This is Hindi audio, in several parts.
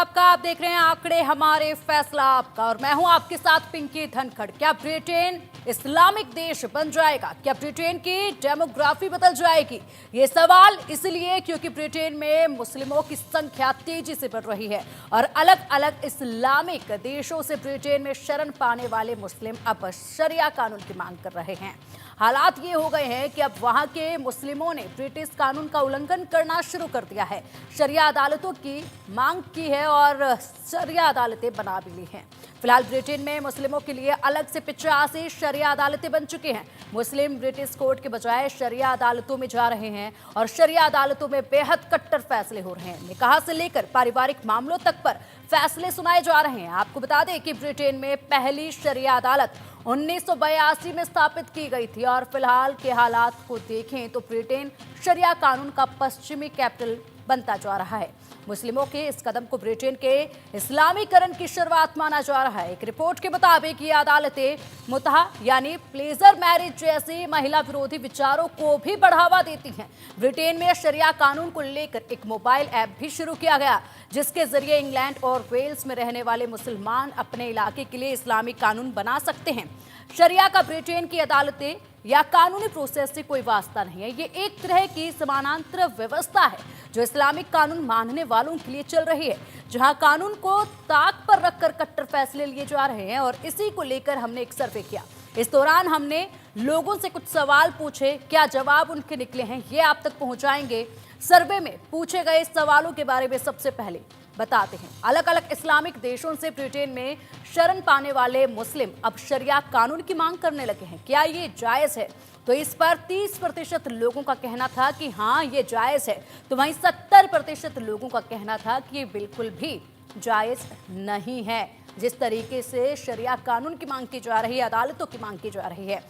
आपका। आप देख रहे हैं आंकड़े हमारे, फैसला आपका, और मैं हूं आपके साथ पिंकी धनखड़। क्या ब्रिटेन इस्लामिक देश बन जाएगा? क्या ब्रिटेन की डेमोग्राफी बदल जाएगी? ये सवाल इसलिए क्योंकि ब्रिटेन में मुस्लिमों की संख्या तेजी से बढ़ रही है और अलग अलग इस्लामिक देशों से ब्रिटेन में शरण पाने वाले मुस्लिम अब शरिया कानून की मांग कर रहे हैं। हालात ये हो गए हैं कि अब वहां के मुस्लिमों ने ब्रिटिश कानून का उल्लंघन करना शुरू कर दिया है, शरिया अदालतों की मांग की है और शरिया अदालतें बना भी ली हैं। फिलहाल ब्रिटेन में मुस्लिमों के लिए अलग से 85 शरिया अदालतें बन चुकी हैं। मुस्लिम ब्रिटिश कोर्ट के बजाय शरिया अदालतों में जा रहे हैं और शरिया अदालतों में बेहद कट्टर फैसले हो रहे हैं। निकाह से लेकर पारिवारिक मामलों तक पर फैसले सुनाए जा रहे हैं। आपको बता दें कि ब्रिटेन में पहली शरिया अदालत 1982 में स्थापित की गई थी और फिलहाल के हालात को देखें तो ब्रिटेन शरिया कानून का पश्चिमी कैपिटल बनता जा रहा है। मुस्लिमों के इस कदम को ब्रिटेन के इस्लामीकरण की शुरुआत माना जा रहा है। एक रिपोर्ट के मुताबिक ये अदालतें मुतहा यानी प्लेजर मैरिज जैसे महिला विरोधी विचारों को भी बढ़ावा देती हैं। ब्रिटेन में शरिया कानून को लेकर एक मोबाइल ऐप भी शुरू किया गया, जिसके जरिए इंग्लैंड और वेल्स में रहने वाले मुसलमान अपने इलाके के लिए इस्लामिक कानून बना सकते हैं। शरिया का ब्रिटेन की अदालतें या कानूनी प्रोसेस से कोई वास्ता नहीं है। ये एक तरह की समानांतर व्यवस्था है जो इस्लामिक कानून मानने वालों के लिए चल रही है, जहां कानून को ताक पर रखकर कट्टर फैसले लिए जा रहे हैं। और इसी को लेकर हमने एक सर्वे किया। इस दौरान हमने लोगों से कुछ सवाल पूछे, क्या जवाब उनके निकले हैं ये आप तक पहुंचाएंगे। सर्वे में पूछे गए सवालों के बारे में सबसे पहले बताते हैं। अलग अलग इस्लामिक देशों से ब्रिटेन में शरण पाने वाले मुस्लिम अब शरिया कानून की मांग करने लगे हैं। क्या ये जायज है? तो इस पर 30% लोगों का कहना था कि हाँ ये जायज है, तो वहीं 70% लोगों का कहना था कि ये बिल्कुल भी जायज नहीं है। जिस तरीके से शरिया कानून की मांग की जा रही है, अदालतों की मांग की जा रही है,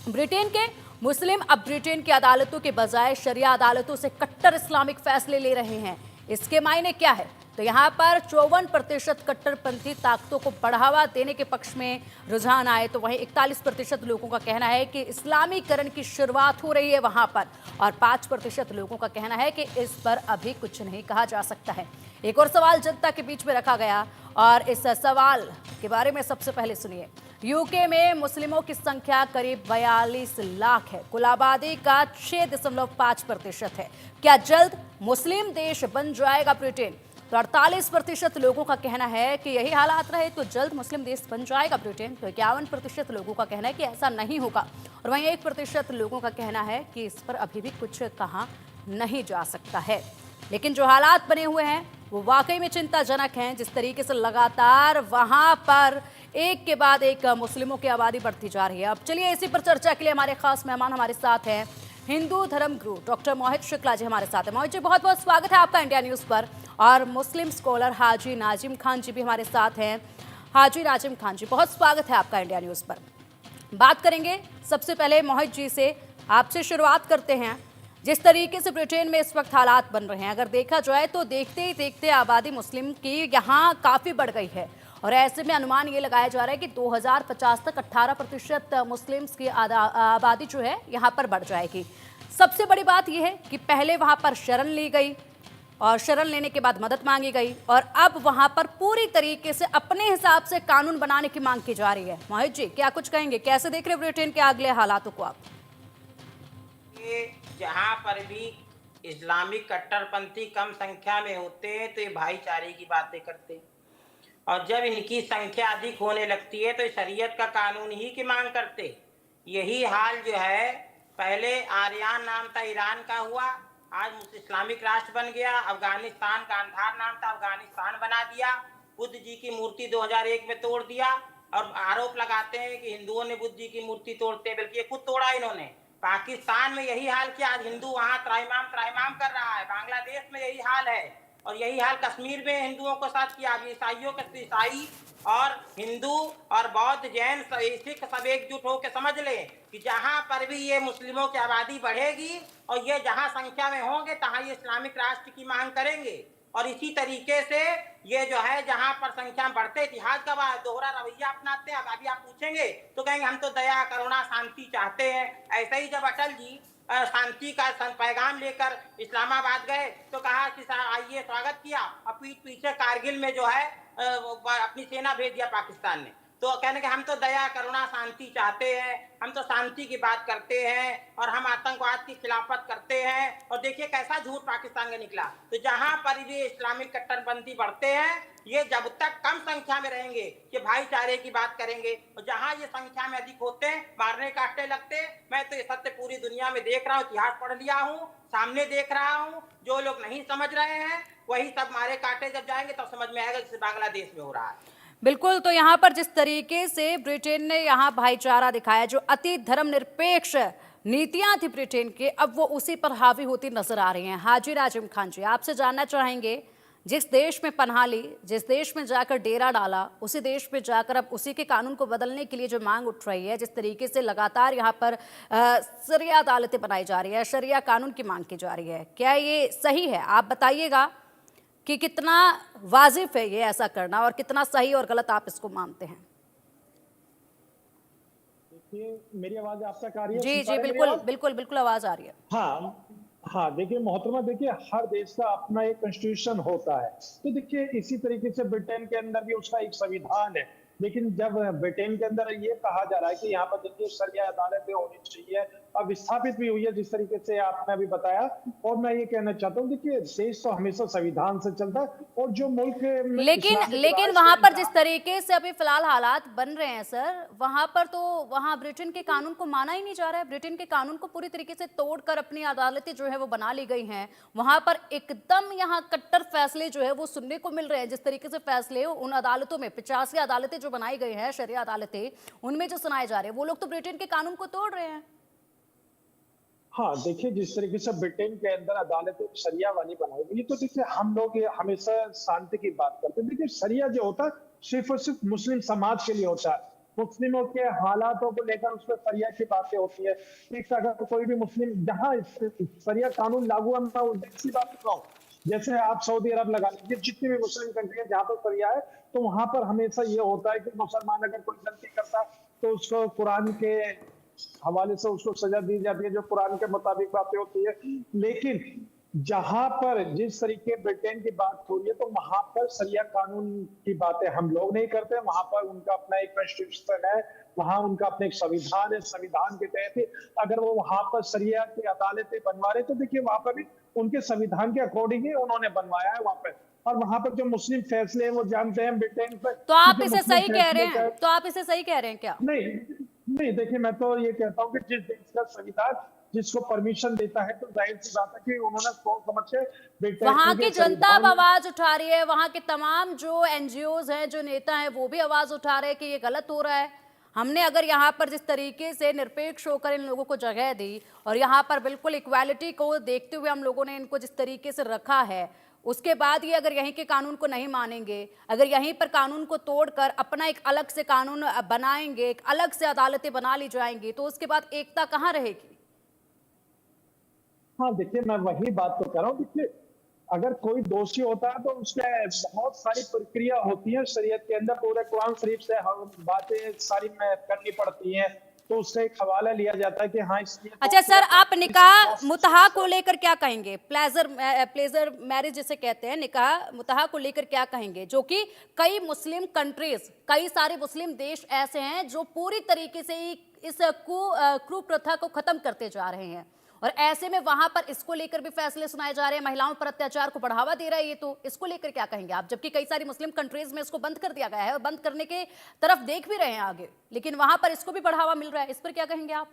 ब्रिटेन के मुस्लिम अब ब्रिटेन की अदालतों के बजाय शरिया अदालतों से कट्टर इस्लामिक फैसले ले रहे हैं। इसके मायने क्या है? तो यहाँ पर 54% कट्टरपंथी ताकतों को बढ़ावा देने के पक्ष में रुझान आए, तो वहीं 41% लोगों का कहना है कि इस्लामीकरण की शुरुआत हो रही है वहां पर, और 5% लोगों का कहना है कि इस पर अभी कुछ नहीं कहा जा सकता है। एक और सवाल जनता के बीच में रखा गया और इस सवाल के बारे में सबसे पहले सुनिए। यूके में मुस्लिमों की संख्या करीब 42 लाख है। कुल आबादी का 6.5% है। क्या जल्द मुस्लिम देश बन जाएगा ब्रिटेन? तो 48% लोगों का कहना है कि यही हालात रहे तो जल्द मुस्लिम देश बन जाएगा ब्रिटेन। तो 51% लोगों का कहना है कि ऐसा नहीं होगा, और वहीं 1% लोगों का कहना है कि इस पर अभी भी कुछ कहा नहीं जा सकता है। लेकिन जो हालात बने हुए हैं वो वाकई में चिंताजनक हैं। जिस तरीके से लगातार वहां पर एक के बाद एक मुस्लिमों की आबादी बढ़ती जा रही है। अब चलिए इसी पर चर्चा के लिए हमारे खास मेहमान हमारे साथ हैं हिंदू धर्म गुरु डॉक्टर मोहित शुक्ला जी हमारे साथ हैं। मोहित जी, बहुत बहुत स्वागत है आपका इंडिया न्यूज पर। और मुस्लिम स्कॉलर हाजी नाजिम खान जी भी हमारे साथ हैं। हाजी नाजिम खान जी, बहुत स्वागत है आपका इंडिया न्यूज पर। बात करेंगे सबसे पहले मोहित जी से, आपसे शुरुआत करते हैं। जिस तरीके से ब्रिटेन में इस वक्त हालात बन रहे हैं, अगर देखा जाए तो देखते ही देखते आबादी मुस्लिम की यहाँ काफ़ी बढ़ गई है, और ऐसे में अनुमान ये लगाया जा रहा है कि 2050 तक 18% मुस्लिम्स की आबादी जो है यहाँ पर बढ़ जाएगी। सबसे बड़ी बात यह है कि पहले वहाँ पर शरण ली गई और शरण लेने के बाद मदद मांगी गई, और अब वहाँ पर पूरी तरीके से अपने हिसाब से कानून बनाने की मांग की जा रही है। मोहित जी, क्या कुछ कहेंगे? कैसे देख रहे हैं ब्रिटेन के अगले हालातों को आप? जहाँ पर भी इस्लामिक कट्टरपंथी कम संख्या में होते हैं तो ये भाईचारे की बातें करते हैं, और जब इनकी संख्या अधिक होने लगती है तो शरीयत का कानून ही की मांग करते। यही हाल जो है पहले आर्यन नाम था ईरान का हुआ, आज इस्लामिक राष्ट्र बन गया। अफगानिस्तान का अंधार नाम था, अफगानिस्तान बना दिया। बुद्ध जी की मूर्ति 2001 में तोड़ दिया, और आरोप लगाते हैं कि हिंदुओं ने बुद्ध जी की मूर्ति तोड़ते, बल्कि ये खुद तोड़ा इन्होंने। पाकिस्तान में यही हाल किया, आज हिंदू वहां त्राइमाम कर रहा है। बांग्लादेश में यही हाल है, और यही हाल कश्मीर में हिंदुओं के साथ किया। ईसाइयों के ईसाई और हिंदू और बौद्ध जैन सिख सब एकजुट होकर समझ लें कि जहां पर भी ये मुस्लिमों की आबादी बढ़ेगी और ये जहां संख्या में होंगे तहां ये इस्लामिक राष्ट्र की मांग करेंगे। और इसी तरीके से ये जो है जहां पर संख्या बढ़ते, इतिहास गवाह है, दोहरा रवैया अपनाते हैं। अब अभी आप पूछेंगे तो कहेंगे हम तो दया करुणा शांति चाहते हैं। ऐसे ही जब अटल जी शांति का पैगाम लेकर इस्लामाबाद गए तो कहा कि आइए स्वागत किया, और पीठ पीछे कारगिल में जो है अपनी सेना भेज दिया पाकिस्तान ने। तो कहने के हम तो दया करुणा शांति चाहते हैं, हम तो शांति की बात करते हैं और हम आतंकवाद की खिलाफत करते हैं। और देखिए कैसा झूठ पाकिस्तान का निकला। तो जहां पर ये इस्लामिक कट्टरपंथी बढ़ते हैं, ये जब तक कम संख्या में रहेंगे कि भाईचारे की बात करेंगे, और जहां ये संख्या में अधिक होते हैं मारने काटने लगते। मैं तो ये सत्य पूरी दुनिया में देख रहा हूँ, इतिहास पढ़ लिया हूँ, सामने देख रहा हूँ। जो लोग नहीं समझ रहे हैं वही सब मारे काटे जब जाएंगे तब समझ में आएगा जैसे बांग्लादेश में हो रहा है। बिल्कुल। तो यहाँ पर जिस तरीके से ब्रिटेन ने यहाँ भाईचारा दिखाया, जो अति धर्मनिरपेक्ष नीतियां थी ब्रिटेन के, अब वो उसी पर हावी होती नजर आ रही हैं। हाजी राजिम खान जी, आपसे जानना चाहेंगे, जिस देश में पनाह ली, जिस देश में जाकर डेरा डाला, उसी देश में जाकर अब उसी के कानून को बदलने के लिए जो मांग उठ रही है, जिस तरीके से लगातार यहाँ पर शरिया अदालतें बनाई जा रही है, शरिया कानून की मांग की जा रही है, क्या ये सही है? आप बताइएगा कि कितना वाजिब है ये ऐसा करना और कितना सही और गलत आप इसको मानते हैं। देखिए, मेरी आवाज आप तक आ रही है? जी जी, बिल्कुल बिल्कुल बिल्कुल आवाज आ रही है। हाँ, देखिए मोहतरमा, देखिए हर देश का अपना एक कॉन्स्टिट्यूशन होता है। तो देखिए इसी तरीके से ब्रिटेन के अंदर भी उसका एक संविधान है। लेकिन जब ब्रिटेन के अंदर ये कहा जा रहा है कि यहाँ पर देखिए शरिया अदालतें होनी चाहिए, अब स्थापित भी हुई है जिस तरीके से आपने अभी बताया। और मैं ये कहना चाहता हूँ, देखिए देश तो हमेशा संविधान से चलता है, और जो मुल्क लेकिन वहां पर जिस तरीके से अभी फिलहाल हालात बन रहे हैं सर, वहां पर तो वहां ब्रिटेन के कानून को माना ही नहीं जा रहा है। ब्रिटेन के कानून को पूरी तरीके से तोड़कर अपनी अदालतें जो है वो बना ली गई हैं। वहां पर एकदम यहाँ कट्टर फैसले जो है वो सुनने को मिल रहे हैं। जिस तरीके से फैसले उन अदालतों में 85 अदालतें जो बनाई गई हैं, शरिया अदालतें, उनमें जो सुनाए जा रहे हैं, वो लोग तो ब्रिटेन के कानून को तोड़ रहे हैं। हाँ, देखिए जिस तरीके से ब्रिटेन के अंदर अदालतें शरिया वाली बनाई गई, तो देखिए हम लोग ये हमेशा शांति की बात करते हैं। देखिए शरिया जो होता है सिर्फ और सिर्फ मुस्लिम समाज के लिए होता है। मुस्लिमों के हालातों को लेकर उसमें शरिया की बातें होती है। ठीक, अगर कोई भी मुस्लिम जहाँ शरिया कानून लागू है, मैं उसी बात कर रहा हूँ। जैसे आप सऊदी अरब लगा लीजिए, जितनी भी मुस्लिम कंट्री है जहाँ पर शरिया है, तो वहां पर हमेशा ये होता है कि मुसलमान अगर कोई गलती करता है तो उसको कुरान के हवाले से उसको सजा दी जाती है, जो कुरान के मुताबिक बातें होती है। लेकिन जहां पर जिस तरीके ब्रिटेन की बात हो रही है, तो वहां पर शरिया कानून की बातें हम लोग नहीं करते। वहां पर उनका अपना एक कॉन्स्टिट्यूशन है, वहां उनका अपना एक संविधान है। संविधान के तहत अगर वो वहां पर शरिया की अदालतें बनवा रहे, तो देखिए वहां पर भी उनके संविधान के अकॉर्डिंग ही उन्होंने बनवाया है वहां पर। और वहां पर जो मुस्लिम फैसले हैं वो जानते हैं ब्रिटेन पर। तो आप इसे सही कह रहे हैं? तो आप इसे सही कह रहे हैं क्या? नहीं, देखिए मैं तो ये कहता हूँ कि जिस देश का संविधान जिसको परमिशन देता है, तो जाहिर सी बात है कि उन्होंने सोच समझ के वहां की जनता अब आवाज उठा रही है, वहां के तमाम जो एनजीओज हैं, जो नेता हैं, वो भी आवाज उठा रहे हैं कि ये गलत हो रहा है। हमने अगर यहाँ पर जिस तरीके से निरपेक्ष होकर इन लोगों को जगह दी और यहाँ पर बिल्कुल इक्वालिटी को देखते हुए हम लोगों ने इनको जिस तरीके से रखा है, उसके बाद ये अगर यहीं के कानून को नहीं मानेंगे, अगर यहीं पर कानून को तोड़कर अपना एक अलग से कानून बनाएंगे, एक अलग से अदालतें बना ली जाएंगी, तो उसके बाद एकता कहाँ रहेगी? हाँ, देखिए मैं वही बात तो कर रहा हूँ। देखिए अगर कोई दोषी होता है तो उसमें बहुत सारी प्रक्रिया होती है शरीयत के अंदर। पूरे कुरान शरीफ से बातें सारी करनी पड़ती हैं, तो उससे एक हवाला लिया जाता है कि हाँ इसलिए। अच्छा सर, आप निकाह मुतहा को लेकर क्या कहेंगे? प्लेजर मैरिज जिसे कहते हैं, निकाह मुतहा को लेकर क्या कहेंगे? जो कि कई मुस्लिम कंट्रीज, कई सारे मुस्लिम देश ऐसे हैं जो पूरी तरीके से इस कुप्रथा को खत्म करते जा रहे हैं, और ऐसे में वहां पर इसको लेकर भी फैसले सुनाए जा रहे हैं, महिलाओं पर अत्याचार को बढ़ावा दे रहा है ये। तो इसको लेकर क्या कहेंगे आप? जबकि कई सारी मुस्लिम कंट्रीज में इसको बंद कर दिया गया है और बंद करने के तरफ देख भी रहे हैं आगे, लेकिन वहां पर इसको भी बढ़ावा मिल रहा है। इस पर क्या कहेंगे आप?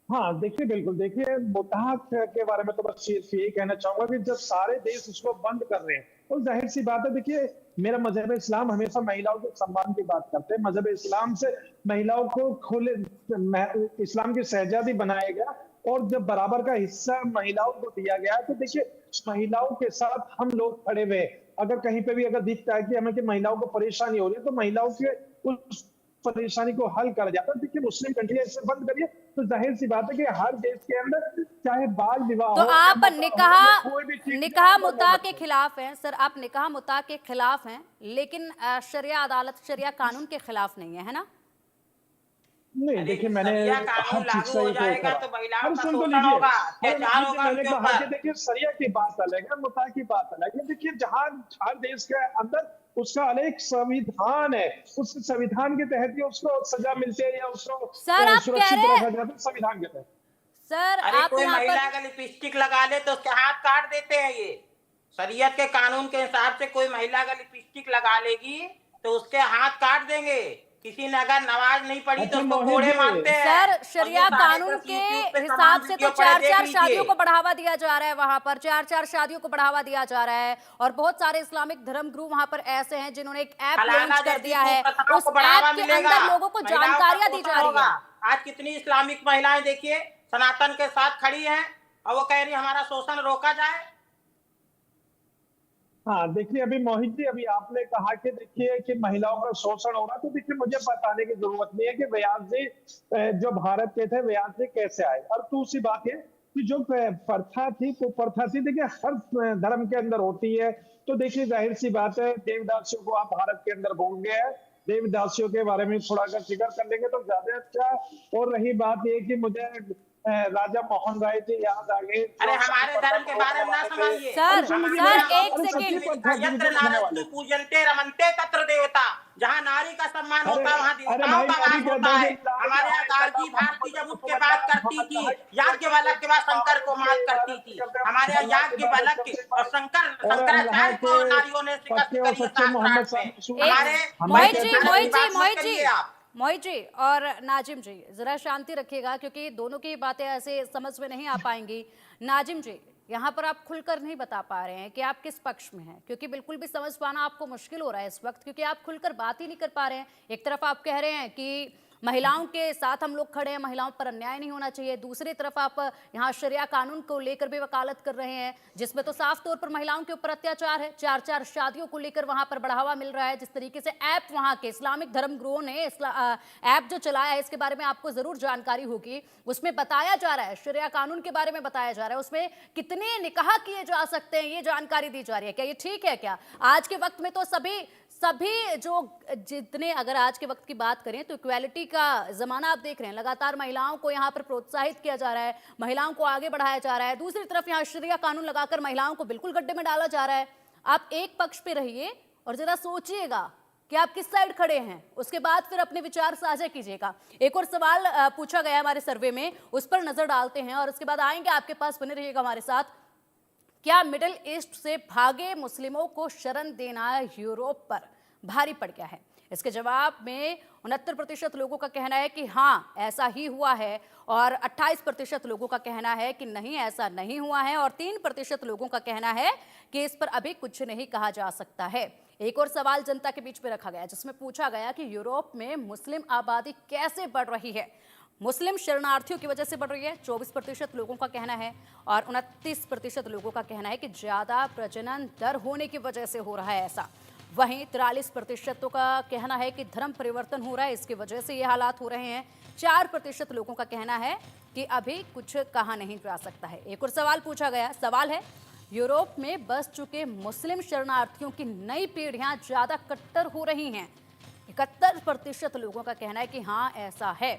हाँ, देखिए बिल्कुल, देखिए मुतहा के बारे में तो बस यही कहना चाहूंगा कि जब सारे देश इसको बंद कर रहे हैं, तो जाहिर सी बात है। देखिए मेरा मजहब इस्लाम हमेशा महिलाओं के सम्मान की बात करते हैं। मजहब इस्लाम से महिलाओं को खुले इस्लाम की शहजादी बनाया गया, और जब बराबर का हिस्सा महिलाओं को दिया गया, तो देखिए महिलाओं के साथ हम लोग खड़े हुए। अगर कहीं पे भी अगर दिखता है कि हमें कि महिलाओं को परेशानी हो रही है, तो महिलाओं के उस परेशानी को हल कर जाता है। देखिए मुस्लिम कंट्री ऐसे बंद करिए, तो जाहिर सी बात है कि हर देश के अंदर चाहे बाल विवाह तो हो, आप निकाह मुतहा के हो। खिलाफ हैं सर? आप निकाह मुतहा के खिलाफ हैं, लेकिन शरिया अदालत, शरिया कानून के खिलाफ नहीं है ना? नहीं अरे देखिए, जब मैंने सरिया हर कानून चीज लागू सही हो को जाएगा करा। तो महिलाओं अरे का सुन तो शोषण लीजिए, होगा, अरे अत्याचार लीजिए, होगा मैंने उनके कहा कि ऊपर। देखिए सरिया की बात अलग है, मुता की बात अलग है। देखिए जहां हर देश के अंदर उसका अलग संविधान है, उस संविधान के तहत ही उसको सजा मिलती है या उसको सर आप कह सुरक्षित रहे रखा हैं, जाता है संविधान के तहत। सर अरे आप कोई यहाँ महिला पर अगर लिपस्टिक लगा ले तो उसके हाथ काट देते हैं ये। शरीयत के कानून के हिसाब से कोई महिला अगर लिपस्टिक लगा लेगी तो उसके हाथ काट देंगे। किसी ने अगर नमाज नहीं पढ़ी तो अच्छा उसको मोहित कोड़े जी, मारते हैं। सर और ये शरिया सारे कानून कृष्ण के यूट्यूब पे हिसाब तमाम से तो वीडियो पड़े, चार देख चार लीजिए। शादियों को बढ़ावा दिया जा रहा है, वहां पर चार चार शादियों को बढ़ावा दिया जा रहा है। और बहुत सारे इस्लामिक धर्म गुरु वहां पर ऐसे हैं जिन्होंने एक ऐप हलाला लॉन्च कर जैसी दिया है। कुप्रथाओं उस को बढ़ावा ऐप के मिलेगा, अंदर लोगों को महिलाओं का जानकारियां दी शोषण जा रही होगा। है। आज कितनी इस्लामिक महिलाएं देखिए सनातन के साथ खड़ी हैं और वो कह रही हमारा शोषण रोका जाए। हाँ देखिए, अभी मोहित जी, अभी आपने कहा कि देखिए कि महिलाओं का शोषण हो रहा, तो देखिए मुझे बताने की जरूरत नहीं है कि व्यास जी जो भारत के थे, व्यास जी कैसे आए। और दूसरी बात है कि जो प्रथा थी, वो प्रथा थी देखिए हर धर्म के अंदर होती है। तो देखिए जाहिर सी बात है, देवदासियों को आप भारत के अंदर भूल गए हैं। देवदासियों के बारे में थोड़ा अगर जिक्र कर लेंगे तो ज्यादा अच्छा। और रही बात ये कि मुझे राजा मोहन राय जी याद आ गए, अरे जो हमारे सती प्रथा धर्म के को बारे रोकने में ना वाले थे। समझिए। अरे सर सुन लीजिए हमारे मेरी सर यहाँ बात, एक अरे संस्कृति सती सेकेंड। में लिखा प्रथा है, की यत्र मुझे कहने नारस्तु वाले। पूजन्ते रमन्ते तत्र देवता। जहाँ नारी का सम्मान अरे होता है वहाँ अरे देवताओं भाई, का मैं भी वास कहता होता हूँ कि है। लाल हमारे यहाँ है सदा गार्गी भारती मोहम्मद जब उठ के बात रसूलुल्लाह, करती वहाँ थी, कहा कि याज्ञवल्क्य के बाद शंकर को की मात करती इबादत थी। करते हमारे हैं, यहाँ अल्लाह की इबादत याज्ञवल्क्य करते और हैं और अल्लाह शंकराचार्य के को नारियों ने शिकस्त पक्के और करी है सच्चे मोहम्मद शास्त्रार्थ में। साहब रसूल एक हमारे हमें मोहित वैदिक जी, कहते धर्म हैं। की मोहित जी, बात मत मोहित जी, करिए आप। मोहित जी और नाजिम जी, जरा शांति रखिएगा क्योंकि दोनों की बातें ऐसे समझ में नहीं आ पाएंगी। नाजिम जी, यहाँ पर आप खुलकर नहीं बता पा रहे हैं कि आप किस पक्ष में हैं, क्योंकि बिल्कुल भी समझ पाना आपको मुश्किल हो रहा है इस वक्त, क्योंकि आप खुलकर बात ही नहीं कर पा रहे हैं। एक तरफ आप कह रहे हैं कि महिलाओं के साथ हम लोग खड़े हैं, महिलाओं पर अन्याय नहीं होना चाहिए, दूसरी तरफ आप यहाँ शरिया कानून को लेकर भी वकालत कर रहे हैं जिसमें तो साफ तौर पर महिलाओं के ऊपर अत्याचार है। चार चार शादियों को लेकर वहां पर बढ़ावा मिल रहा है। जिस तरीके से ऐप वहां के इस्लामिक धर्म गुरुओं ने ऐप जो चलाया है, इसके बारे में आपको जरूर जानकारी होगी। उसमें बताया जा रहा है, शरिया कानून के बारे में बताया जा रहा है, उसमें कितने निकाह किए जा सकते हैं ये जानकारी दी जा रही है। क्या ये ठीक है? क्या आज के वक्त में तो सभी जो जितने, अगर आज के वक्त की बात करें तो इक्वालिटी का जमाना आप देख रहे हैं, लगातार महिलाओं को यहाँ पर प्रोत्साहित किया जा रहा है, महिलाओं को आगे बढ़ाया जा रहा है। दूसरी तरफ यहाँ शरिया कानून लगाकर महिलाओं को बिल्कुल गड्ढे में डाला जा रहा है। आप एक पक्ष पे रहिए और जरा सोचिएगा कि आप किस साइड खड़े हैं, उसके बाद फिर अपने विचार साझा कीजिएगा। एक और सवाल पूछा गया हमारे सर्वे में, उस पर नजर डालते हैं और उसके बाद आएंगे आपके पास, बने रहिएगा हमारे साथ। क्या मिडिल ईस्ट से भागे मुस्लिमों को शरण देना यूरोप पर भारी पड़ गया है? इसके जवाब में 69% लोगों का कहना है कि हाँ ऐसा ही हुआ है, और 28% लोगों का कहना है कि नहीं ऐसा नहीं हुआ है, और 3% लोगों का कहना है कि इस पर अभी कुछ नहीं कहा जा सकता है। एक और सवाल जनता के बीच में रखा गया जिसमें पूछा गया कि यूरोप में मुस्लिम आबादी कैसे बढ़ रही है? मुस्लिम शरणार्थियों की वजह से बढ़ रही है, 24% लोगों का कहना है, और 29% लोगों का कहना है कि ज्यादा प्रजनन दर होने की वजह से हो रहा है ऐसा। वहीं 43% का कहना है कि धर्म परिवर्तन हो रहा है, इसकी वजह से ये हालात हो रहे हैं। 4% लोगों का कहना है कि अभी कुछ कहा नहीं जा सकता है। एक और सवाल पूछा गया, सवाल है यूरोप में बस चुके मुस्लिम शरणार्थियों की नई पीढ़ियां ज्यादा कट्टर हो रही हैं। 71% लोगों का कहना है कि हाँ ऐसा है,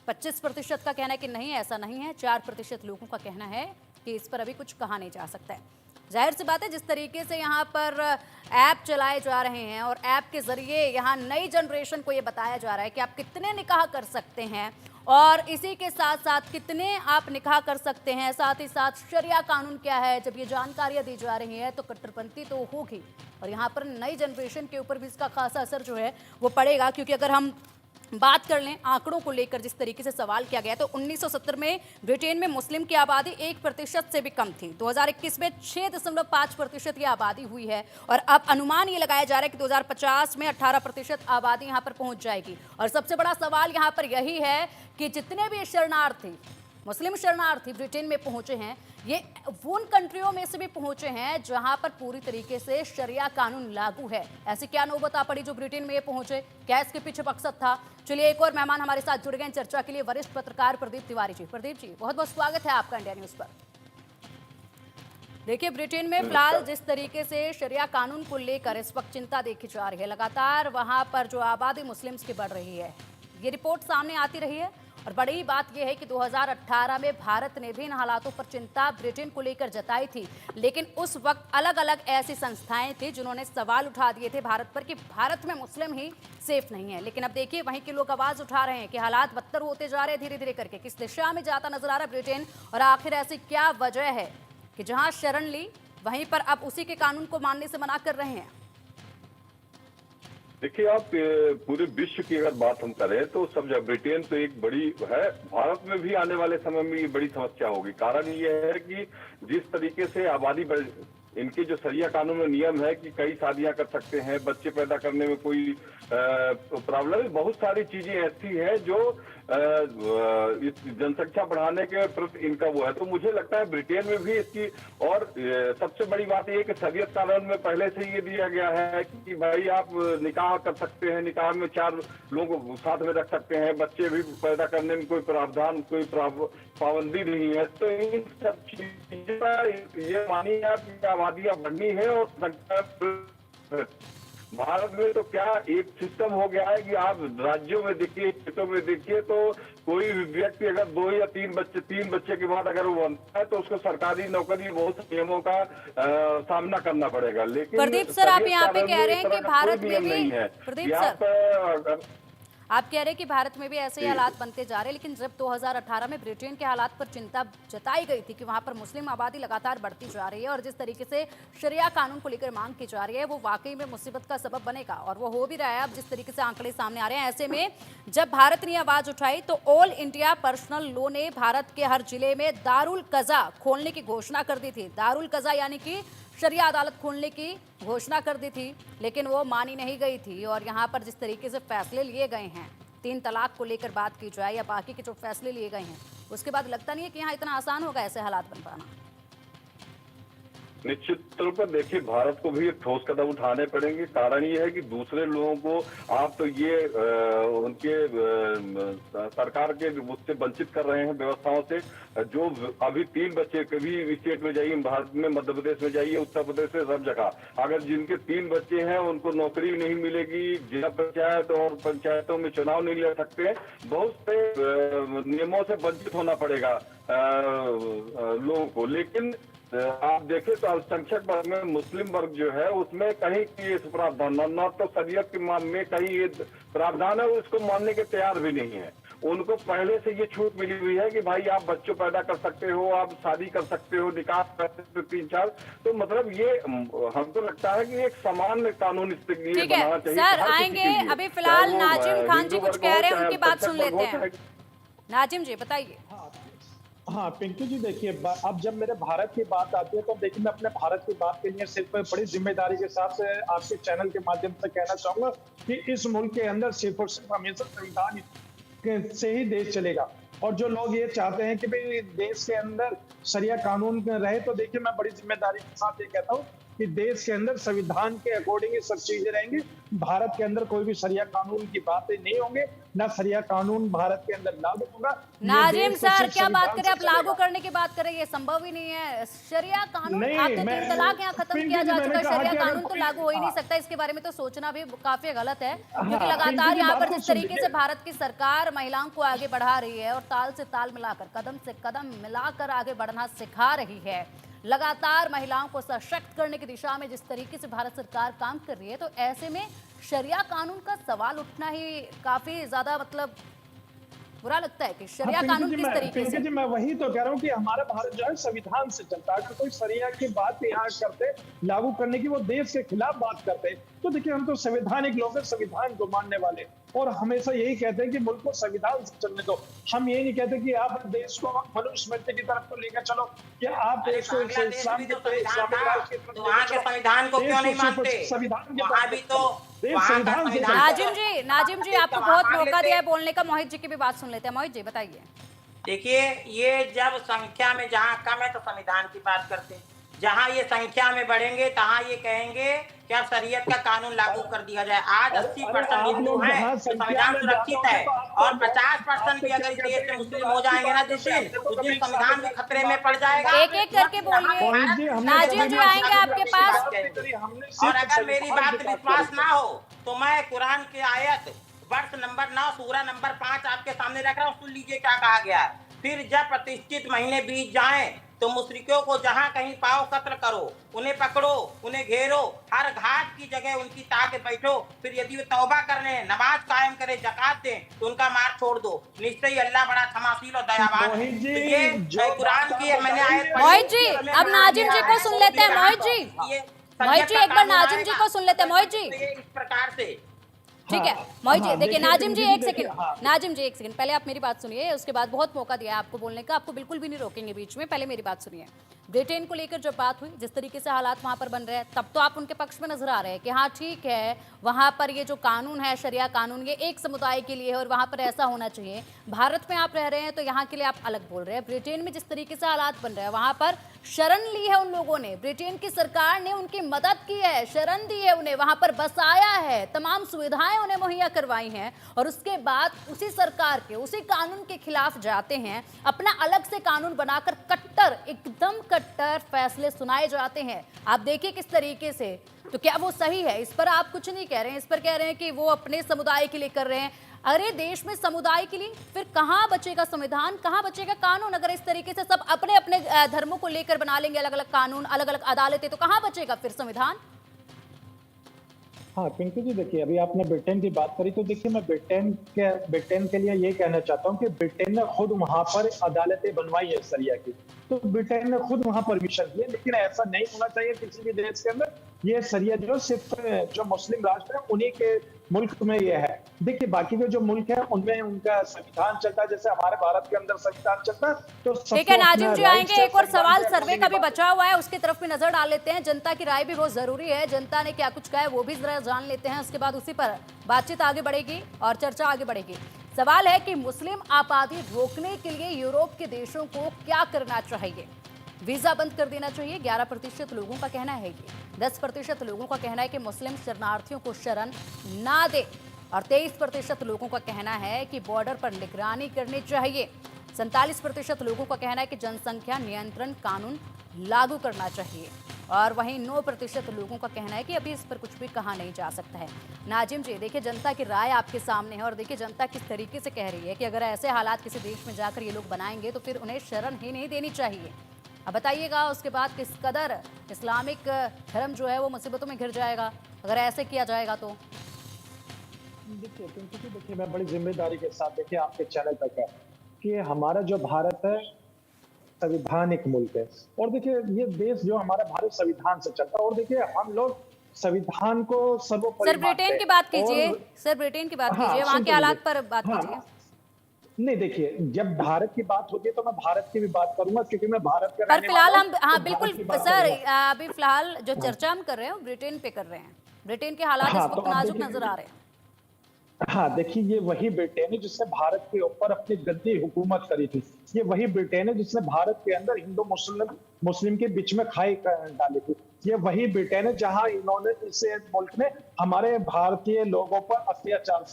25% का कहना है कि नहीं ऐसा नहीं है, 4% लोगों का कहना है कि इस पर अभी कुछ कहा नहीं जा सकता है। जाहिर सी बात है, जिस तरीके से यहाँ पर ऐप चलाए जा रहे हैं और ऐप के जरिए यहाँ नई जनरेशन को ये बताया जा रहा है कि आप कितने निकाह कर सकते हैं और इसी के साथ साथ कितने आप निकाह कर सकते हैं, साथ ही साथ शरिया कानून क्या है, जब ये जानकारियाँ दी जा रही हैं तो कट्टरपंथी तो होगी और यहाँ पर नई जनरेशन के ऊपर भी इसका खासा असर जो है वो पड़ेगा। क्योंकि अगर हम बात कर लें आंकड़ों को लेकर, जिस तरीके से सवाल किया गया, तो 1970 में ब्रिटेन में मुस्लिम की आबादी 1% से भी कम थी। 2021 में 6.5% की आबादी हुई है और अब अनुमान ये लगाया जा रहा है कि 2050 में 18% आबादी यहाँ पर पहुंच जाएगी। और सबसे बड़ा सवाल यहाँ पर यही है कि जितने भी शरणार्थी, मुस्लिम शरणार्थी ब्रिटेन में पहुंचे हैं, ये उन कंट्रियों में से भी पहुंचे हैं जहां पर पूरी तरीके से शरिया कानून लागू है। ऐसी क्या नौबत आ पड़ी जो ब्रिटेन में ये पहुंचे? क्या इसके पीछे मकसद था? चलिए एक और मेहमान हमारे साथ जुड़ गए हैं चर्चा के लिए, वरिष्ठ पत्रकार प्रदीप तिवारी जी। प्रदीप जी, बहुत बहुत स्वागत है आपका इंडिया न्यूज पर। देखिए, ब्रिटेन में फिलहाल जिस तरीके से शरिया कानून को लेकर इस वक्त चिंता देखी जा रही है, लगातार वहां पर जो आबादी मुस्लिम्स की बढ़ रही है, ये रिपोर्ट सामने आती रही है। और बड़ी बात यह है कि 2018 में भारत ने भी इन हालातों पर चिंता ब्रिटेन को लेकर जताई थी, लेकिन उस वक्त अलग अलग ऐसी संस्थाएं थी जिन्होंने सवाल उठा दिए थे भारत पर कि भारत में मुस्लिम ही सेफ नहीं है। लेकिन अब देखिए वहीं के लोग आवाज उठा रहे हैं कि हालात बदतर होते जा रहे हैं धीरे धीरे करके। किस दिशा में जाता नजर आ रहा है ब्रिटेन, और आखिर ऐसी क्या वजह है कि जहां शरण ली वहीं पर अब उसी के कानून को मानने से मना कर रहे हैं। देखिए, आप पूरे विश्व की अगर बात हम करें तो सब जगह ब्रिटेन तो एक बड़ी है, भारत में भी आने वाले समय में ये बड़ी समस्या होगी। कारण ये है कि जिस तरीके से आबादी बढ़, इनके जो शरिया कानून में नियम है कि कई शादियां कर सकते हैं, बच्चे पैदा करने में कोई प्रॉब्लम, बहुत सारी चीजें ऐसी हैं जो इस जनसंख्या बढ़ाने के प्रति इनका वो है। तो मुझे लगता है ब्रिटेन में भी इसकी, और सबसे बड़ी बात ये है कि शरीयत कानून में पहले से ये दिया गया है कि भाई आप निकाह कर सकते हैं, निकाह में 4 लोग साथ में रख सकते हैं, बच्चे भी पैदा करने में कोई प्रावधान, कोई पाबंदी नहीं है। तो इन सब चीजों का ये मानिए आपकी आबादियां बढ़नी है और संख्या भारत में तो क्या एक सिस्टम हो गया है कि आप राज्यों में देखिए, क्षेत्रों में देखिए, तो कोई व्यक्ति अगर 2 या 3 बच्चे के बाद अगर वो बनता है तो उसको सरकारी नौकरी बहुत से नियमों का सामना करना पड़ेगा। लेकिन प्रदीप सर, आप यहाँ पे कह रहे हैं कि भारत में भी, प्रदीप सर आप कह रहे हैं कि भारत में भी ऐसे ही हालात बनते जा रहे हैं, लेकिन जब 2018 में ब्रिटेन के हालात पर चिंता जताई गई थी कि वहां पर मुस्लिम आबादी लगातार बढ़ती जा रही है और जिस तरीके से शरिया कानून को लेकर मांग की जा रही है वो वाकई में मुसीबत का सबब बनेगा, और वो हो भी रहा है अब जिस तरीके से आंकड़े सामने आ रहे हैं। ऐसे में जब भारत ने आवाज उठाई तो ऑल इंडिया पर्सनल लॉ ने भारत के हर जिले में दारुल कज़ा खोलने की घोषणा कर दी थी। दारुल कज़ा यानी कि शरिया अदालत खोलने की घोषणा कर दी थी, लेकिन वो मानी नहीं गई थी। और यहाँ पर जिस तरीके से फैसले लिए गए हैं, 3 तलाक को लेकर बात की जाए या बाकी के जो फैसले लिए गए हैं, उसके बाद लगता नहीं है कि यहाँ इतना आसान होगा ऐसे हालात बन पाना। निश्चित तौर पर देखिए, भारत को भी एक ठोस कदम उठाने पड़ेंगे। कारण ये है कि दूसरे लोगों को आप तो ये उनके सरकार के उससे वंचित कर रहे हैं व्यवस्थाओं से। जो अभी 3 बच्चे कभी स्टेट में जाइए, भारत में मध्य प्रदेश में जाइए, उत्तर प्रदेश में सब जगह, अगर जिनके 3 बच्चे हैं उनको नौकरी नहीं मिलेगी, जिला पंचायत और पंचायतों में चुनाव नहीं लड़ सकते, बहुत से नियमों से वंचित होना पड़ेगा लोगों को। लेकिन आप देखें तो अल्पसंख्यक वर्ग में मुस्लिम वर्ग जो है उसमें कहीं की प्रावधान न तो शरीयत के में कहीं ये प्रावधान है, उसको मानने के तैयार भी नहीं है। उनको पहले से ये छूट मिली हुई है कि भाई आप बच्चों पैदा कर सकते हो, आप शादी कर सकते हो, निकाह कर सकते हो 3-4। तो मतलब ये हमको लगता है कि एक समान कानून इसके लिए बनाना चाहिए। सर आएंगे, अभी फिलहाल नाजिम खान जी कुछ कह रहे हैं, उनकी बात सुन लेते हैं। नाजिम जी बताइए। हाँ पिंकी जी, देखिए अब जब मेरे भारत की बात आती है तो देखिए मैं अपने भारत की बात के लिए सिर्फ बड़ी जिम्मेदारी के साथ आपके चैनल के माध्यम से कहना चाहूंगा कि इस मुल्क के अंदर सिर्फ और सिर्फ हमेशा संविधान से ही देश चलेगा। और जो लोग ये चाहते हैं कि भाई देश के अंदर शरिया कानून रहे, तो देखिए मैं बड़ी जिम्मेदारी के साथ ये कहता हूँ कि देश के अंदर संविधान के अकॉर्डिंग सब चीजें रहेंगी। भारत के अंदर कोई भी शरिया कानून की बातें नहीं होंगे, ना शरिया कानून भारत के अंदर लागू होगा। नाजिम सर क्या बात करें, आप लागू करने की बात करें, ये संभव ही नहीं है। शरिया कानून आपने 3 तलाक यहाँ खत्म किया जा चुका है, शरिया कानून तो लागू हो ही नहीं सकता। इसके बारे में तो सोचना भी काफी गलत है, क्योंकि लगातार यहाँ पर जिस तरीके से भारत की सरकार महिलाओं को आगे बढ़ा रही है और ताल से ताल मिलाकर, कदम से कदम मिलाकर आगे बढ़ना सिखा रही है, लगातार महिलाओं को सशक्त करने की दिशा में जिस तरीके से भारत सरकार काम कर रही है, तो ऐसे में शरिया कानून का सवाल उठना ही काफी ज्यादा मतलब बुरा लगता है कि शरिया कानून किस तरीके से। मैं वही तो कह रहा हूँ कि हमारा भारत जो है संविधान से चलता है। अगर कोई शरिया की बात यहाँ करते, लागू करने की, वो देश के खिलाफ बात करते, तो देखिए हम तो संवैधानिक लोग हैं, संविधान को मानने वाले, और हमेशा यही कहते हैं कि मुल्क को संविधान से चलने दो। हम ये नहीं कहते कि आप देश को मनुस्मृति की तरफ को लेकर चलो, कि आप देश को संविधान को क्यों नहीं मानते? संविधान नाजिम जी आपको बहुत मौका दिया है बोलने का। मोहित जी की भी बात सुन लेते हैं। मोहित जी बताइए। देखिए, ये जब संख्या में जहाँ कम है तो संविधान की बात करते हैं, जहाँ ये संख्या में बढ़ेंगे तहाँ ये कहेंगे कि अब शरीयत का कानून लागू कर दिया जाए। आज 80% हिंदू हैं, संविधान सुरक्षित है, और 50% भी अगर इस देश में मुस्लिम हो जाएंगे ना जिस दिन, उस दिन संविधान भी खतरे में पड़ जाएगा। एक एक करके बोलिए। नाजिम जी आएंगे आपके पास। और अगर मेरी बात विश्वास ना हो तो मैं कुरान की आयत वर्ष नंबर 9 सूरा नंबर 5 आपके सामने रख रहा हूँ, सुन लीजिए क्या कहा गया है। फिर जब प्रतिष्ठित महीने बीत जाएं तो मुशरिकों को जहां कहीं पाओ कत्ल करो, उन्हें पकड़ो, उन्हें घेरो, हर घाट की जगह उनकी ताक बैठो। फिर यदि वे तौबा कर रहे हैं, नमाज कायम करे, जकात दें, तो उनका मार छोड़ दो। निश्चय ही अल्लाह बड़ा क्षमाशील और दयावान है। मोहित जी, तो ये कुरान की मैंने आयत पढ़ी। मोहित जी, अब नाजिम जी को सुन लेते हैं। मोहित जी, मोहित जी, एक बार नाजिम जी को सुन लेते हैं। मोहित जी, इस प्रकार से ठीक है। हाँ, मोहित जी, हाँ, देखिए देखिए, नाजिम जी देखिए, एक सेकंड, हाँ। नाजिम जी एक सेकंड, पहले आप मेरी बात सुनिए, उसके बाद बहुत मौका दिया है आपको बोलने का, आपको बिल्कुल भी नहीं रोकेंगे बीच में, पहले मेरी बात सुनिए। ब्रिटेन को लेकर जब बात हुई, जिस तरीके से हालात वहां पर बन रहे हैं, तब तो आप उनके पक्ष में नजर आ रहे हैं कि हाँ ठीक है, वहां पर ये जो कानून है, शरिया कानून, ये एक समुदाय के लिए है और वहां पर ऐसा होना चाहिए। भारत में आप रह रहे हैं तो यहाँ के लिए आप अलग बोल रहे हैं। ब्रिटेन में जिस तरीके से हालात बन रहे हैं, वहां पर शरण ली है उन लोगों ने, ब्रिटेन की सरकार ने उनकी मदद की है, शरण दी है उन्हें, वहां पर बसाया है, तमाम सुविधाएं उन्हें मुहैया करवाई हैं, और उसके बाद उसी सरकार के, उसी कानून के खिलाफ जाते हैं, अपना अलग से कानून बनाकर कट्टर, एकदम कट्टर फैसले सुनाए जाते हैं। आप देखिए किस तरीके से, तो क्या वो सही है? इस पर आप कुछ नहीं कह रहे हैं, इस पर कह रहे हैं कि वो अपने समुदाय के लिए कर रहे हैं। अरे देश में समुदाय के लिए फिर कहां बचेगा संविधान, कहां बचेगा कानून? अगर इस तरीके से सब अपने अपने धर्मों को लेकर बना लेंगे अलग अलग कानून, अलग अलग अदालतें, तो कहां बचेगा फिर संविधान? हाँ पिंकी जी, देखिए अभी आपने ब्रिटेन की बात करी, तो देखिए मैं ब्रिटेन के लिए ये कहना चाहता हूँ कि ब्रिटेन ने खुद वहां पर अदालतें बनवाई है शरिया की, तो ब्रिटेन ने खुद वहां परमिशन दी है। लेकिन ऐसा नहीं होना चाहिए किसी भी देश के अंदर। ये शरिया जो सिर्फ जो मुस्लिम राष्ट्र है उन्हीं के मुल्क में ये है। देखिए बाकी के जो मुल्क है उनमें उनका संविधान चलता है, जैसे हमारे भारत के अंदर संविधान चलता है। तो ठीक है नाजिम जी, आएंगे। एक और सवाल सर्वे का भी बचा हुआ है, उसकी तरफ भी नजर डाल लेते हैं। जनता की राय भी बहुत जरूरी है, जनता ने क्या कुछ कहा है वो भी जरा जान लेते हैं, उसके बाद उसी पर बातचीत आगे बढ़ेगी और चर्चा आगे बढ़ेगी। सवाल है कि मुस्लिम आबादी रोकने के लिए यूरोप के देशों को क्या करना चाहिए? वीजा बंद कर देना चाहिए, 11% लोगों का कहना है ये। 10% लोगों का कहना है कि मुस्लिम शरणार्थियों को शरण ना दे, और 23% लोगों का कहना है कि बॉर्डर पर निगरानी करनी चाहिए। 47% लोगों का कहना है कि जनसंख्या नियंत्रण कानून लागू करना चाहिए, और वहीं 9% लोगों का कहना है कि अभी इस पर कुछ भी कहा नहीं जा सकता है। नाजिम जी, देखिए जनता की राय आपके सामने है, और देखिए जनता किस तरीके से कह रही है कि अगर ऐसे हालात किसी देश में जाकर ये लोग बनाएंगे तो फिर उन्हें शरण ही नहीं देनी चाहिए। अब बताइएगा उसके बाद किस कदर इस्लामिक धर्म जो है वो मुसीबतों में घिर जाएगा अगर ऐसे किया जाएगा तो। देखिए मैं बड़ी जिम्मेदारी के साथ देखिए आपके चैनल पर कह कि हमारा जो भारत है संविधानिक मुल्क है, और देखिए ये देश जो हमारा भारत संविधान से चलता है, और देखिए हम लोग संविधान को सर्वोपरि सर ब्रिटेन की बात कीजिए, सर ब्रिटेन की बात कीजिए, वहां के हालात पर बात कीजिए। नहीं देखिए, जब भारत की बात होती है तो मैं भारत की भी बात करूंगा, क्योंकि मैं भारत का पर फिलहाल हम, हाँ बिल्कुल सर, अभी फिलहाल जो चर्चा हम कर रहे हैं ब्रिटेन पे कर रहे हैं। ब्रिटेन के हालात इस वक्त नाजुक नजर आ रहे हैं। हाँ देखिए, ये वही ब्रिटेन है जिसने भारत के ऊपर अपनी गद्दी हुकूमत करी थी। ये वही ब्रिटेन है जिसने भारत के अंदर हिंदू मुस्लिम के बीच में खाई डाली थी। ये वही ब्रिटेन है जहां इन्होंने इस मुल्क में हमारे भारतीय लोगों पर अत्याचार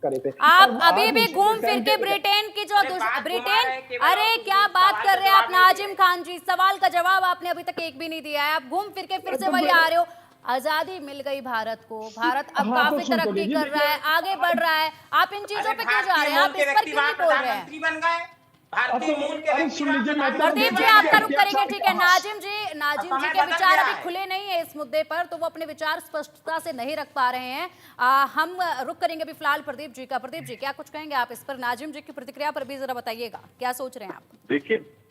करे थे। आप अभी भी घूम फिर के ब्रिटेन की जो ब्रिटेन, अरे क्या बात कर रहे हैं आप नाजिम खान जी, सवाल का जवाब आपने अभी तक एक भी नहीं दिया है। आप घूम फिर के फिर से वही आ रहे हो। आजादी मिल गई भारत को, भारत अब काफी तरक्की कर रहा है, आगे बढ़ रहा है। आप इन चीजों पे क्यों जा रहे हैं? आप इस पर क्यों नहीं बोल रहे हैं? प्रदीप जी आपका रुख करेंगे, ठीक है। नाजिम जी के विचार अभी खुले नहीं है इस मुद्दे पर, तो वो अपने विचार स्पष्टता से नहीं रख पा रहे हैं। हम रुख करेंगे अभी फिलहाल प्रदीप जी का। प्रदीप जी क्या कुछ कहेंगे आप इस पर? नाजिम जी की प्रतिक्रिया पर भी जरा बताइएगा, क्या सोच रहे हैं आप?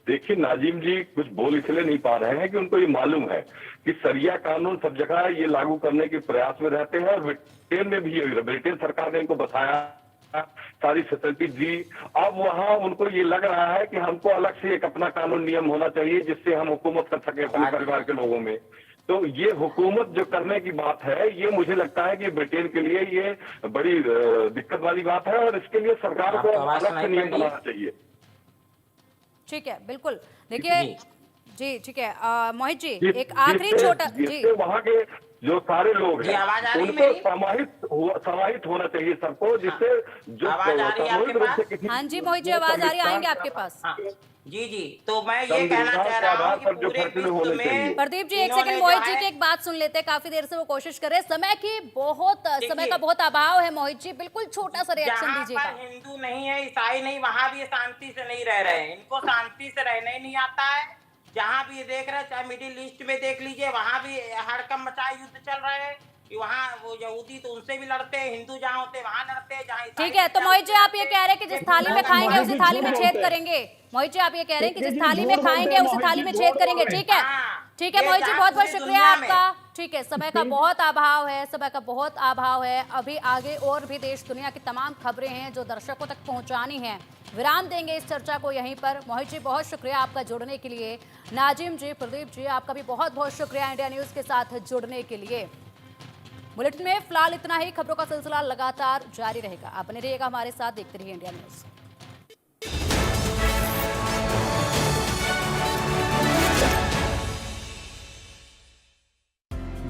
देखिए नाजिम जी कुछ बोल इसलिए नहीं पा रहे हैं कि उनको ये मालूम है कि शरिया कानून सब जगह ये लागू करने के प्रयास में रहते हैं, और ब्रिटेन में भी ब्रिटेन सरकार ने इनको बताया, सारी फैसिलिटी दी। अब वहां उनको ये लग रहा है कि हमको अलग से एक अपना कानून नियम होना चाहिए जिससे हम हुकूमत कर सके अपने परिवार के लोगों में। तो ये हुकूमत जो करने की बात है, ये मुझे लगता है कि ब्रिटेन के लिए ये बड़ी दिक्कत वाली बात है, और इसके लिए सरकार को अलग से नियम बनाना चाहिए। ठीक है, बिल्कुल। देखिए जी ठीक है, मोहित जी एक आखिरी छोटा जी, वहाँ के जो सारे लोग हैं उनको समाहित होना चाहिए सबको, जिससे जो आवाज आ रही है आपके पास? हाँ जी मोहित जी आवाज आ रही है, आएंगे आपके पास। जी तो मैं ये कहना संविधान चाह के रहा हूँ आधार कि पर जो पूरे फैसले विश्व होने में चाहिए। प्रदीप जी, एक इन्होंने सेकंड जो मोहित जी है- की एक बात सुन लेते हैं। काफी देर से वो कोशिश कर रहे हैं। समय देखिए, का बहुत अभाव है मोहित जी, बिल्कुल छोटा सा रिएक्शन जहाँ दीजिएगा। पर हिंदू नहीं है, ईसाई नहीं, वहां भी ये शांति से नहीं रह रहे हैं। इनको शांति से रहना ही नहीं आता है। जहाँ भी ये देख रहे हैं, चाहे मिडिल ईस्ट में देख लीजिए, वहां भी हड़कंप मचाए युद्ध चल रहे हैं कि वहाँ वो यहूदी तो उनसे भी लड़ते हैं, हिंदू जहाँ होते हैं वहां लड़ते हैं, जहाँ ईसाई ठीक है, तो होते हैं, मोहित जी वहाँ आप ये लड़ते कह रहे हैं कि जिस थाली में मोहित खाएंगे जी उसी झूठ थाली में छेद बोलते हैं। करेंगे। मोहित जी आप ये कह रहे हैं कि जिस जी, थाली में झूठ बोलते खाएंगे हैं उसी मोहित थाली जी, में झूठ छेद बोल करेंगे। रहे हैं। ठीक है, हाँ, ठीक है ये मोहित जी, जहाँ बहुत बहुत पूरी शुक्रिया दुनिया में- आपका। ठीक है, समय का बहुत अभाव है, समय का बहुत अभाव है। अभी आगे और भी देश दुनिया की तमाम खबरें हैं जो दर्शकों तक पहुंचानी है। विराम देंगे इस चर्चा को यहीं पर। मोहित जी बहुत शुक्रिया आपका जुड़ने के लिए। नाजिम जी, प्रदीप जी, आपका भी बहुत बहुत शुक्रिया इंडिया न्यूज के साथ जुड़ने के लिए। बुलेटिन में फिलहाल इतना ही। खबरों का सिलसिला लगातार जारी रहेगा। आप बने रहिएगा हमारे साथ, देखते रहिए India news.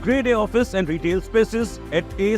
Grade A office and retail spaces at A